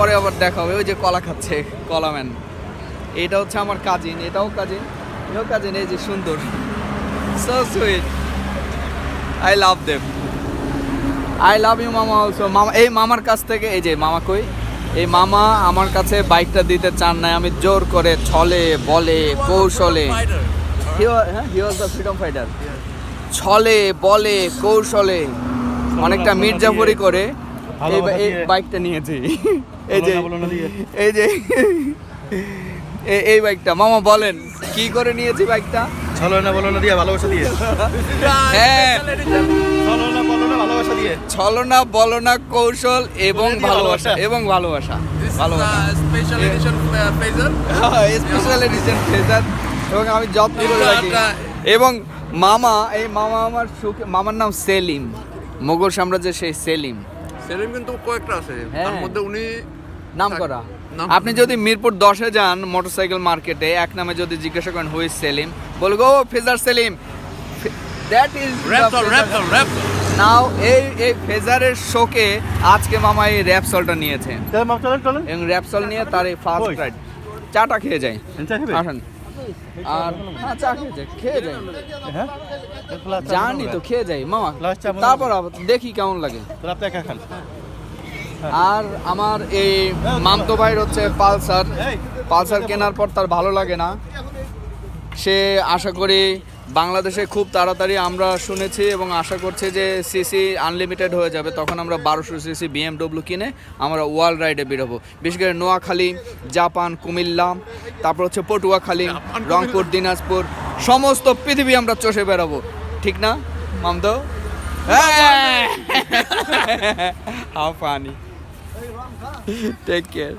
পরে আবার দেখা হবে। ওই যে কলা খাচ্ছে, কলাম্যান। এটা হচ্ছে আমার কাজিন, এটাও কাজিন, এটাও কাজিন। এই যে সুন্দর, so sweet, I love them, I love you মামা অলসো। মামা, এই মামার কাছ থেকে, এই যে মামা কই, এই মামা আমার কাছে বাইকটা দিতে চান না, আমি জোর করে ছলে বলে কৌশলে, হি ওয়াজ দ্য ফ্রিডম ফাইটার, ছলে বলে কৌশলে অনেকটা মির্জাফরি করে এই বাইকটা নিয়েছি। এই যে এই যে এই বাইকটা মামা বলেন কি করে নিয়েছি বাইকটা? ছলনা বলনা দিয়ে, ভালোবাসা দিয়ে। হ্যাঁ, ছলনা বলনা ভালোবাসা দিয়ে, ছলনা বলনা কৌশল এবং ভালোবাসা, এবং ভালোবাসা, ভালোবাসা। Special edition phasor, special edition phasor, এবং আমি যত্ন করে রাখি। এবং মামা, এই মামা আমার সুখে, মামার নাম সেলিম, মোগল সাম্রাজ্যের সেই সেলিম। সেলিম কিন্তু কয়েকটা আছে, তার মধ্যে উনি নাম করা। আপনি যদি মিরপুর 10-এ যান মোটরসাইকেল মার্কেটে, এক নামে যদি জিজ্ঞাসা করেন হু ইজ সেলিম, বলবো ও ফেজার সেলিম, দ্যাট ইজ র্যাপসল। নাও এই ফেজারের শোকে আজকে মামা এই র্যাপসলটা নিয়েছে, এবং র্যাপসল নিয়ে তার এই ফার্স্ট রাইড। চাটা খেয়ে যায়, আসেন। আর হ্যাঁ, চা খেয়ে যাই, জানি তো, খেয়ে যাই মামা, তারপর দেখি কেমন লাগে। আর আমার এই মামতো ভাইয়ের হচ্ছে পালসার কেনার পর তার ভালো লাগে না। সে আশা করি বাংলাদেশে খুব তাড়াতাড়ি, আমরা শুনেছি এবং আশা করছি যে সিসি আনলিমিটেড হয়ে যাবে, তখন আমরা 1200 সিসি BMW কিনে আমরা ওয়ার্ল্ড রাইডে বেরোবো। বিশেষ করে নোয়াখালী, জাপান, কুমিল্লা, তারপর হচ্ছে পটুয়াখালী, রংপুর, দিনাজপুর, সমস্ত পৃথিবী আমরা চষে বেরোবো, ঠিক না মামতো? How funny, take care.